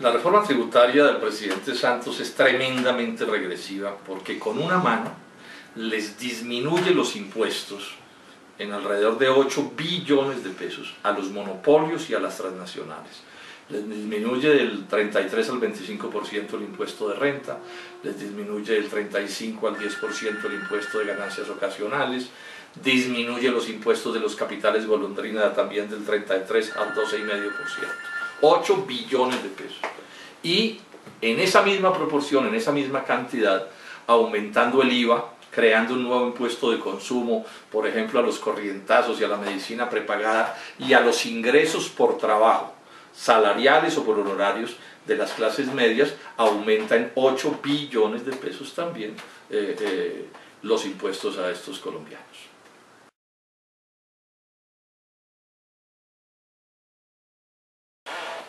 La reforma tributaria del presidente Santos es tremendamente regresiva porque con una mano les disminuye los impuestos en alrededor de 8 billones de pesos a los monopolios y a las transnacionales. Les disminuye del 33 al 25% el impuesto de renta, les disminuye del 35 al 10% el impuesto de ganancias ocasionales, disminuye los impuestos de los capitales golondrina también del 33 al 12,5%. 8 billones de pesos. Y en esa misma proporción, en esa misma cantidad, aumentando el IVA, creando un nuevo impuesto de consumo, por ejemplo a los corrientazos y a la medicina prepagada y a los ingresos por trabajo, salariales o por honorarios de las clases medias, aumenta en 8 billones de pesos también los impuestos a estos colombianos.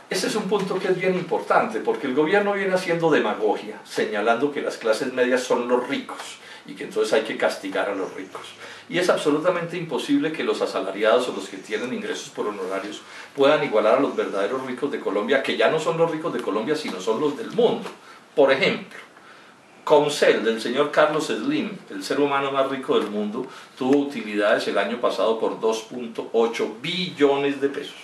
Ese es un punto que es bien importante, porque el gobierno viene haciendo demagogia, señalando que las clases medias son los ricos y que entonces hay que castigar a los ricos. Y es absolutamente imposible que los asalariados o los que tienen ingresos por honorarios puedan igualar a los verdaderos ricos de Colombia, que ya no son los ricos de Colombia, sino son los del mundo. Por ejemplo, Comcel, del señor Carlos Slim, el ser humano más rico del mundo, tuvo utilidades el año pasado por 2,8 billones de pesos.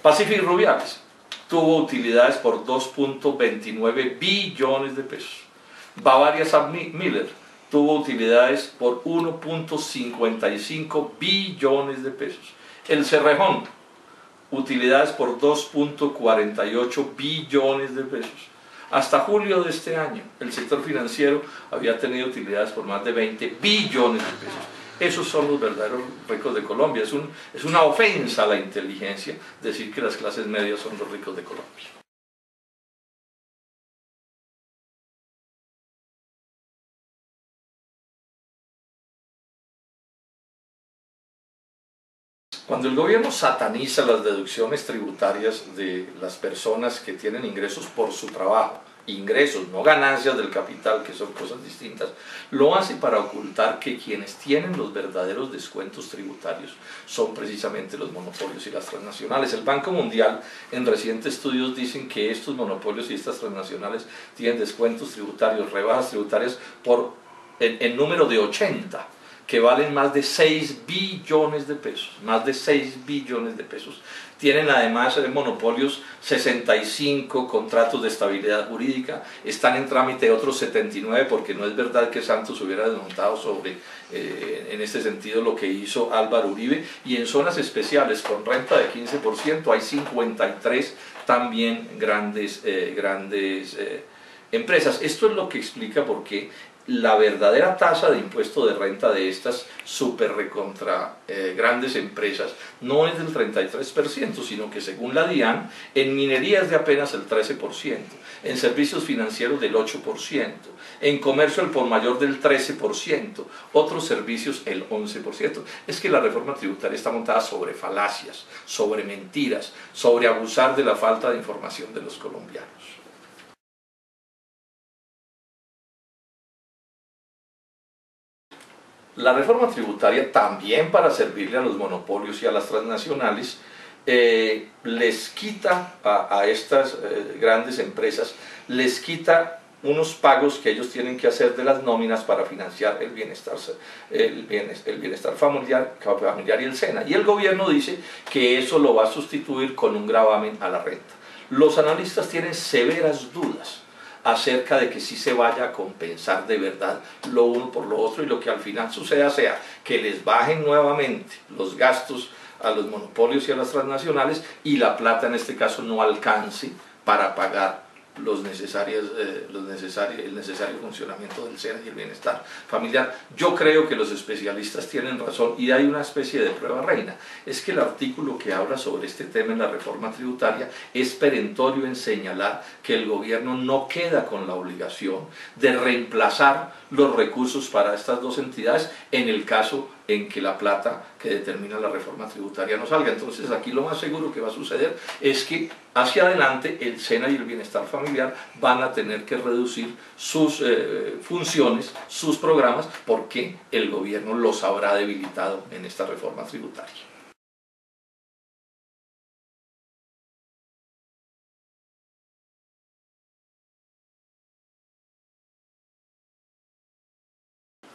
Pacific Rubiales tuvo utilidades por 2,29 billones de pesos. Bavaria Miller tuvo utilidades por 1,55 billones de pesos. El Cerrejón, utilidades por 2,48 billones de pesos. Hasta julio de este año, el sector financiero había tenido utilidades por más de 20 billones de pesos. Esos son los verdaderos ricos de Colombia. Es una ofensa a la inteligencia decir que las clases medias son los ricos de Colombia. Cuando el gobierno sataniza las deducciones tributarias de las personas que tienen ingresos por su trabajo, ingresos, no ganancias del capital, que son cosas distintas, lo hace para ocultar que quienes tienen los verdaderos descuentos tributarios son precisamente los monopolios y las transnacionales. El Banco Mundial en recientes estudios dicen que estos monopolios y estas transnacionales tienen descuentos tributarios, rebajas tributarias en número de 80, que valen más de 6 billones de pesos, más de 6 billones de pesos. Tienen además monopolios 65 contratos de estabilidad jurídica, están en trámite otros 79, porque no es verdad que Santos hubiera desmontado en este sentido lo que hizo Álvaro Uribe, y en zonas especiales con renta de 15% hay 53 también grandes empresas. Esto es lo que explica por qué la verdadera tasa de impuesto de renta de estas super recontra grandes empresas no es del 33%, sino que según la DIAN, en minería es de apenas el 13%, en servicios financieros del 8%, en comercio al por mayor del 13%, otros servicios el 11%. Es que la reforma tributaria está montada sobre falacias, sobre mentiras, sobre abusar de la falta de información de los colombianos. La reforma tributaria, también para servirle a los monopolios y a las transnacionales, les quita a estas grandes empresas, les quita unos pagos que ellos tienen que hacer de las nóminas para financiar el bienestar familiar y el SENA. Y el gobierno dice que eso lo va a sustituir con un gravamen a la renta. Los analistas tienen severas dudas acerca de que sí se vaya a compensar de verdad lo uno por lo otro, y lo que al final suceda sea que les bajen nuevamente los gastos a los monopolios y a las transnacionales y la plata en este caso no alcance para pagar el necesario funcionamiento del SENA y el bienestar familiar. Yo creo que los especialistas tienen razón y hay una especie de prueba reina. Es que el artículo que habla sobre este tema en la reforma tributaria es perentorio en señalar que el gobierno no queda con la obligación de reemplazar los recursos para estas dos entidades en el caso en que la plata que determina la reforma tributaria no salga. Entonces aquí lo más seguro que va a suceder es que hacia adelante el SENA y el bienestar familiar van a tener que reducir sus funciones, sus programas, porque el gobierno los habrá debilitado en esta reforma tributaria.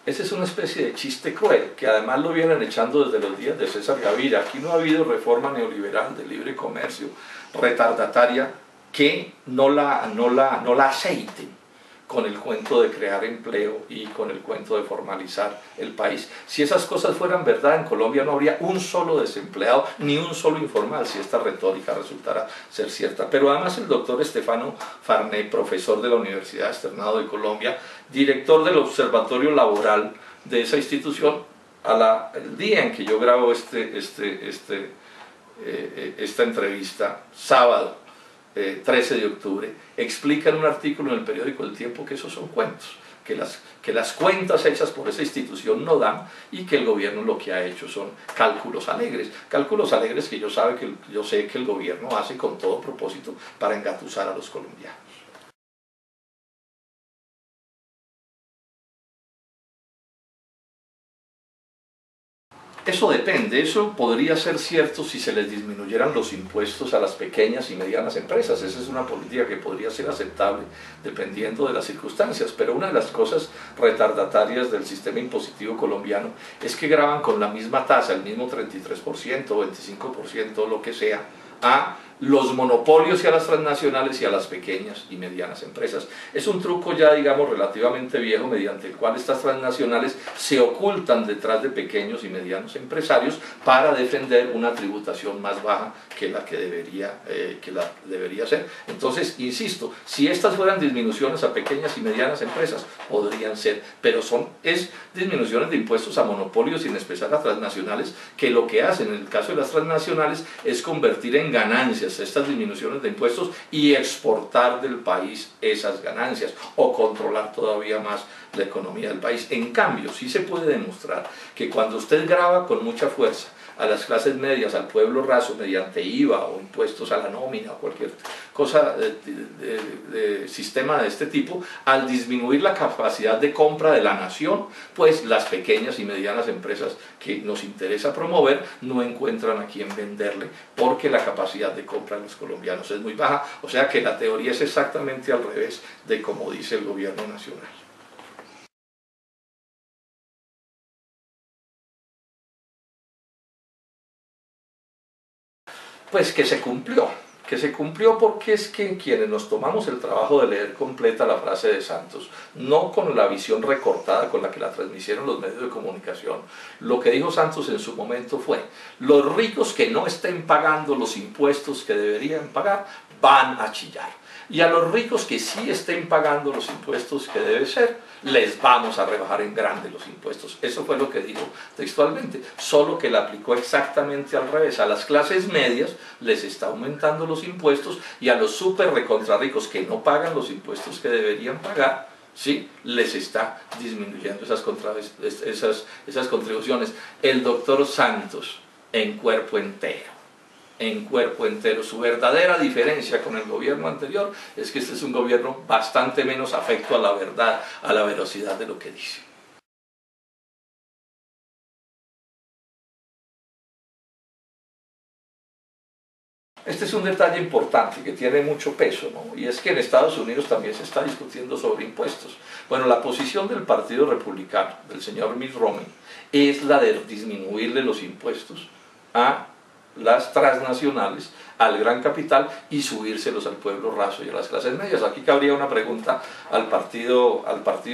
Ese es una especie de chiste cruel, que además lo vienen echando desde los días de César Gaviria. Aquí no ha habido reforma neoliberal de libre comercio retardataria que no la aceiten con el cuento de crear empleo y con el cuento de formalizar el país. Si esas cosas fueran verdad, en Colombia no habría un solo desempleado ni un solo informal, si esta retórica resultara ser cierta. Pero además el doctor Estefano Farné, profesor de la Universidad Externado de Colombia, director del Observatorio Laboral de esa institución, el día en que yo grabo esta entrevista, sábado 13 de octubre, explica en un artículo en el periódico El Tiempo que esos son cuentos, que las cuentas hechas por esa institución no dan y que el gobierno lo que ha hecho son cálculos alegres que yo sé que el gobierno hace con todo propósito para engatusar a los colombianos. Eso depende, eso podría ser cierto si se les disminuyeran los impuestos a las pequeñas y medianas empresas. Esa es una política que podría ser aceptable dependiendo de las circunstancias, pero una de las cosas retardatarias del sistema impositivo colombiano es que graban con la misma tasa, el mismo 33%, 25%, lo que sea, a los monopolios y a las transnacionales y a las pequeñas y medianas empresas. Es un truco ya, digamos, relativamente viejo, mediante el cual estas transnacionales se ocultan detrás de pequeños y medianos empresarios para defender una tributación más baja que la que debería ser. Entonces, insisto, si estas fueran disminuciones a pequeñas y medianas empresas, podrían ser, pero es disminuciones de impuestos a monopolios y en especial a transnacionales, que lo que hacen en el caso de las transnacionales es convertir en ganancias estas disminuciones de impuestos y exportar del país esas ganancias o controlar todavía más la economía del país. En cambio, sí se puede demostrar que cuando usted grava con mucha fuerza a las clases medias, al pueblo raso, mediante IVA o impuestos a la nómina o cualquier cosa de sistema de este tipo, al disminuir la capacidad de compra de la nación, pues las pequeñas y medianas empresas que nos interesa promover no encuentran a quién venderle porque la capacidad de compra de los colombianos es muy baja. O sea que la teoría es exactamente al revés de como dice el gobierno nacional. Pues que se cumplió porque es que quienes nos tomamos el trabajo de leer completa la frase de Santos, no con la visión recortada con la que la transmitieron los medios de comunicación, lo que dijo Santos en su momento fue: los ricos que no estén pagando los impuestos que deberían pagar van a chillar, y a los ricos que sí estén pagando los impuestos que debe ser, les vamos a rebajar en grande los impuestos. Eso fue lo que dijo textualmente, solo que la aplicó exactamente al revés. A las clases medias les está aumentando los impuestos y a los súper recontra ricos que no pagan los impuestos que deberían pagar, ¿sí?, les está disminuyendo esas contribuciones. El doctor Santos, en cuerpo entero. Su verdadera diferencia con el gobierno anterior es que este es un gobierno bastante menos afecto a la verdad, a la veracidad de lo que dice. Este es un detalle importante que tiene mucho peso, ¿no? Y es que en Estados Unidos también se está discutiendo sobre impuestos. Bueno, la posición del Partido Republicano, del señor Mitt Romney, es la de disminuirle los impuestos a las transnacionales, al gran capital, y subírselos al pueblo raso y a las clases medias. Aquí cabría una pregunta al Partido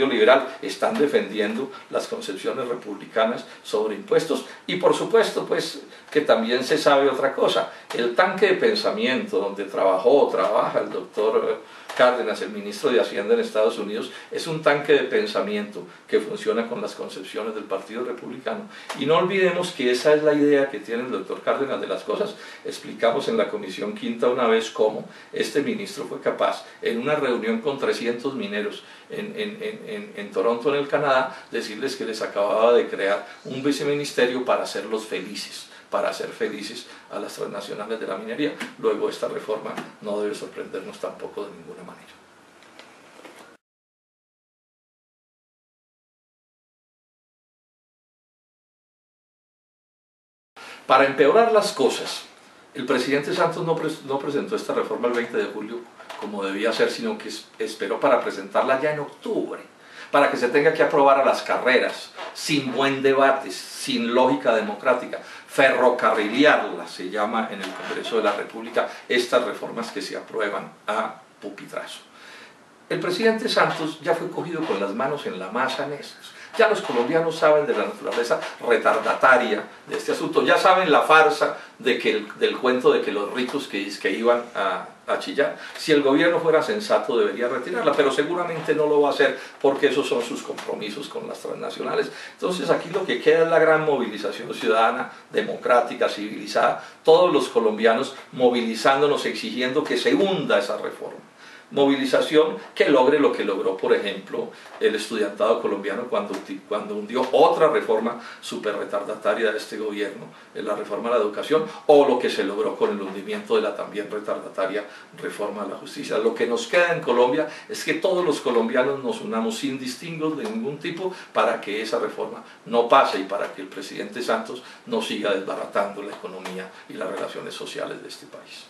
Liberal: ¿están defendiendo las concepciones republicanas sobre impuestos? Y por supuesto, pues, que también se sabe otra cosa: el tanque de pensamiento donde trabaja el doctor Cárdenas, el ministro de Hacienda en Estados Unidos, es un tanque de pensamiento que funciona con las concepciones del Partido Republicano. Y no olvidemos que esa es la idea que tiene el doctor Cárdenas de las cosas. Explicamos en la Comisión Quinta una vez cómo este ministro fue capaz, en una reunión con 300 mineros en Toronto, en el Canadá, decirles que les acababa de crear un viceministerio para hacerlos felices, para hacer felices a las transnacionales de la minería. Luego, esta reforma no debe sorprendernos tampoco de ninguna manera. Para empeorar las cosas, el presidente Santos no presentó esta reforma el 20 de julio como debía ser, sino que esperó para presentarla ya en octubre, para que se tenga que aprobar a las carreras, sin buen debate, sin lógica democrática, ferrocarrilearla, se llama en el Congreso de la República, estas reformas que se aprueban a pupitrazo. El presidente Santos ya fue cogido con las manos en la masa en esto. Ya los colombianos saben de la naturaleza retardataria de este asunto, ya saben la farsa del cuento de que los ricos que iban a chillar. Si el gobierno fuera sensato debería retirarla, pero seguramente no lo va a hacer porque esos son sus compromisos con las transnacionales. Entonces aquí lo que queda es la gran movilización ciudadana, democrática, civilizada, todos los colombianos movilizándonos, exigiendo que se hunda esa reforma. Movilización que logre lo que logró, por ejemplo, el estudiantado colombiano cuando hundió otra reforma súper retardataria de este gobierno, la reforma a la educación, o lo que se logró con el hundimiento de la también retardataria reforma a la justicia. Lo que nos queda en Colombia es que todos los colombianos nos unamos sin distingos de ningún tipo para que esa reforma no pase y para que el presidente Santos no siga desbaratando la economía y las relaciones sociales de este país.